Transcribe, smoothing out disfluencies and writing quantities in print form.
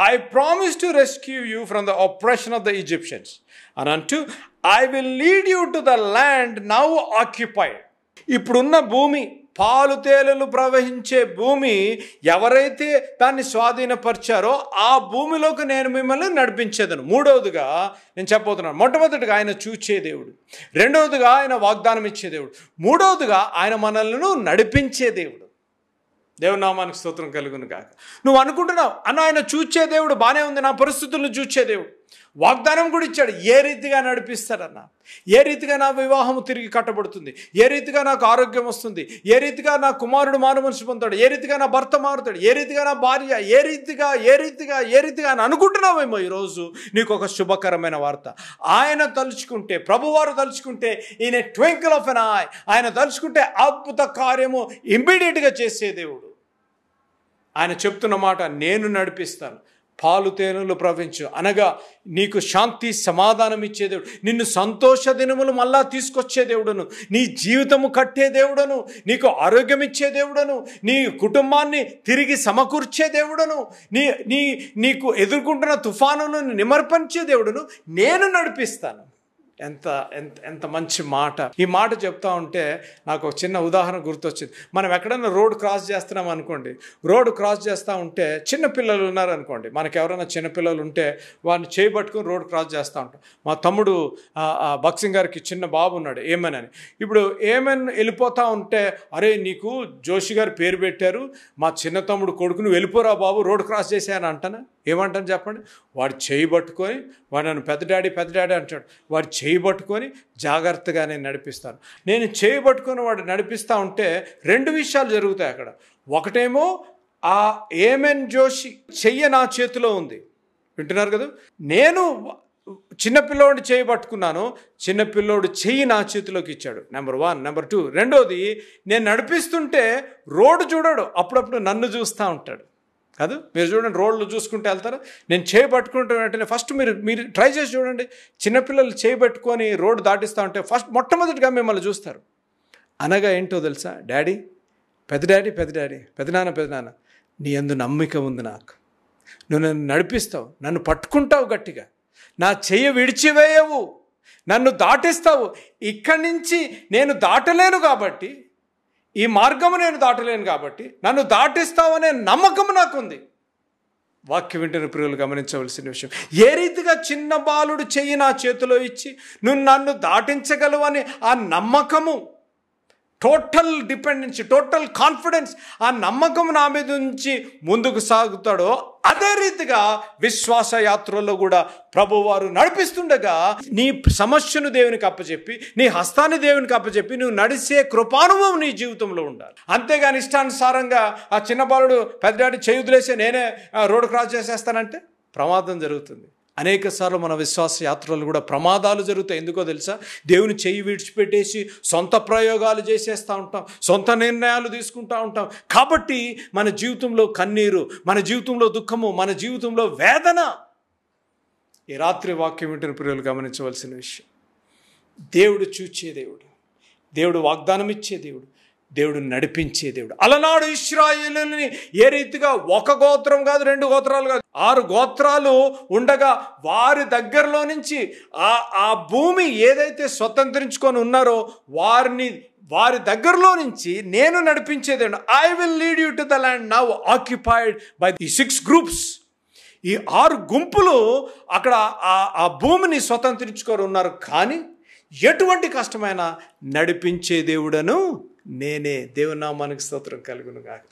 I promise to rescue you from the oppression of the Egyptians. And unto, I will lead you to the land now occupied. ఇప్పుడున్న భూమి, పాలు తేలులు ప్రవహించే భూమి, ఎవరైతే దాన్ని స్వాధీనపరిచారో ఆ భూమిలోకి నేను మిమ్మల్ని నడిపించేదను. మూడవదిగా నేను చెప్పబోతున్నాను, మొట్టమొదటిగా ఆయన చూచే దేవుడు, రెండవదిగా ఆయన వాగ్దానం ఇచ్చే దేవుడు, మూడవదిగా ఆయన మనల్ని నడిపించే దేవుడు. దేవుని నామానికి స్తోత్రం కలుగును గాక. నువ్వు అనుకుంటున్నావు అన్న ఆయన చూచే దేవుడు బాగానే ఉంది, నా పరిస్థితులను చూచే దేవుడు, వాగ్దానం కూడా ఇచ్చాడు. ఏ రీతిగా నడిపిస్తాడన్నా, ఏ రీతిగా నా వివాహం తిరిగి కట్టబడుతుంది, ఏ రీతిగా నాకు ఆరోగ్యం వస్తుంది, ఏ రీతిగా నా కుమారుడు మారు మనసు పొందుతాడు, ఏ రీతిగా నా భర్త మారుతాడు, ఏ రీతిగా నా భార్య, ఏ రీతిగా అని అనుకుంటున్నావేమో. ఈరోజు నీకు ఒక శుభకరమైన వార్త. ఆయన తలుచుకుంటే, ప్రభువారు తలుచుకుంటే, ఈయన ట్వింకిల్ ఆఫ్ ఎన్ ఐ, ఆయన తలుచుకుంటే అద్భుత కార్యము ఇమ్మీడియట్గా చేసే దేవుడు. ఆయన చెప్తున్న మాట, నేను నడిపిస్తాను, పాలు తేనెలు ప్రవహించు, అనగా నీకు శాంతి సమాధానం ఇచ్చే దేవుడు, నిన్ను సంతోష దినములు మళ్ళా తీసుకొచ్చే దేవుడను, నీ జీవితము కట్టే దేవుడను, నీకు ఆరోగ్యం ఇచ్చే దేవుడను, నీ కుటుంబాన్ని తిరిగి సమకూర్చే దేవుడను, నీకు ఎదుర్కొంటున్న తుఫానులను నిమర్పించే దేవుడను నేను నడిపిస్తాను. ఎంత ఎంత ఎంత మంచి మాట. ఈ మాట చెప్తా ఉంటే నాకు ఒక చిన్న ఉదాహరణ గుర్తొచ్చింది. మనం ఎక్కడైనా రోడ్ క్రాస్ చేస్తున్నాం అనుకోండి, రోడ్ క్రాస్ చేస్తూ ఉంటే చిన్నపిల్లలు ఉన్నారనుకోండి, మనకు ఎవరైనా చిన్నపిల్లలు ఉంటే వాడిని చేయబట్టుకుని రోడ్ క్రాస్ చేస్తూ ఉంటాం. మా తమ్ముడు బక్సింగ్ గారికి చిన్న బాబు ఉన్నాడు, ఏమన్ అని. ఇప్పుడు ఏమన్ వెళ్ళిపోతూ ఉంటే, అరే నీకు జోషి గారు పేరు పెట్టారు, మా చిన్న తమ్ముడు కొడుకును వెళ్ళిపోరా బాబు, రోడ్ క్రాస్ చేశాను అంటానా? ఏమంటాను చెప్పండి? వాడు చేయబట్టుకొని, వాడు నన్ను పెద్ద డాడీ అంటాడు, వాడు చేయబట్టుకొని జాగ్రత్తగా నేను నడిపిస్తాను. నేను చేయబట్టుకొని వాడు నడిపిస్తూ ఉంటే రెండు విషయాలు జరుగుతాయి అక్కడ. ఒకటేమో ఆ ఏమెన్ జోషి చెయ్యి నా చేతిలో ఉంది, వింటున్నారు కదా, నేను చిన్నపిల్లోడు చేయబట్టుకున్నాను, చిన్నపిల్లోడు చెయ్యి నా చేతిలోకి ఇచ్చాడు. నెంబర్ 1. నెంబర్ 2, రెండోది, నేను నడిపిస్తుంటే రోడ్డు చూడడు, అప్పుడప్పుడు నన్ను చూస్తూ ఉంటాడు. కాదు, మీరు చూడండి, రోడ్లు చూసుకుంటూ వెళ్తారా, నేను చేయబట్టుకుంటే వెంటనే ఫస్ట్ మీరు ట్రై చేసి చూడండి, చిన్నపిల్లలు చేయబట్టుకొని రోడ్డు దాటిస్తూ ఉంటే ఫస్ట్ మొట్టమొదటిగా మిమ్మల్ని చూస్తారు. అనగా ఏంటో తెలుసా, డాడీ, పెద్దనాన్న, నీ యందు నమ్మిక ఉంది నాకు, నువ్వు నన్ను నడిపిస్తావు, నన్ను పట్టుకుంటావు గట్టిగా, నా చెయ్యి విడిచివేయవు, నన్ను దాటిస్తావు, ఇక్కడి నుంచి నేను దాటలేను కాబట్టి, ఈ మార్గము నేను దాటలేను కాబట్టి నన్ను దాటిస్తావనే నమ్మకం నాకుంది. వాక్యం వింటున్న ప్రియులు గమనించవలసిన విషయం, ఏ రీతిగా చిన్న బాలుడు చెయ్యి నా చేతిలో ఇచ్చి నువ్వు నన్ను దాటించగలవని ఆ నమ్మకము, టోటల్ డిపెండెన్సీ, టోటల్ కాన్ఫిడెన్స్, ఆ నమ్మకం నా మీద నుంచి ముందుకు సాగుతాడో, అదే రీతిగా విశ్వాస యాత్రలో కూడా ప్రభువారు నడిపిస్తుండగా నీ సమస్యను దేవునికి అప్పచెప్పి, నీ హస్తాన్ని దేవునికి అప్పచెప్పి నువ్వు నడిచే కృపానుభవం నీ జీవితంలో ఉండాలి. అంతేగాని ఇష్టానుసారంగా ఆ చిన్న బాలుడు పెద్దడాడి చేయి వదిలేసి నేనే రోడ్డు క్రాస్ చేసేస్తానంటే ప్రమాదం జరుగుతుంది. అనేక సార్లు మన విశ్వాస యాత్రలు కూడా ప్రమాదాలు జరుగుతాయి. ఎందుకో తెలుసా, దేవుని చెయ్యి విడిచిపెట్టేసి సొంత ప్రయోగాలు చేసేస్తూ ఉంటాం, సొంత నిర్ణయాలు తీసుకుంటూ ఉంటాం. కాబట్టి మన జీవితంలో కన్నీరు, మన జీవితంలో దుఃఖము, మన జీవితంలో వేదన. ఈ రాత్రి వాక్యం వింటున్న ప్రియులు గమనించవలసిన విషయం, దేవుడు చూచే దేవుడు, దేవుడు వాగ్దానం ఇచ్చే దేవుడు, దేవుడు నడిపించే దేవుడు. అలనాడు ఇశ్రాయేలుని ఏ రీతిగా ఒక గోత్రం కాదు, 2 గోత్రాలు కాదు, 6 గోత్రాలు ఉండగా వారి దగ్గరలో నుంచి ఆ భూమి ఏదైతే స్వతంత్రించుకొని ఉన్నారో వారి దగ్గరలో నుంచి నేను నడిపించేది. I will lead you to the land now occupied by the 6 groups. ఈ 6 గుంపులు అక్కడ ఆ భూమిని స్వతంత్రించుకొని ఉన్నారు. కానీ ఎటువంటి కష్టమైనా నడిపించే దేవుడను నేనే. దేవుని నామానికి స్తోత్రం కలుగును గాక.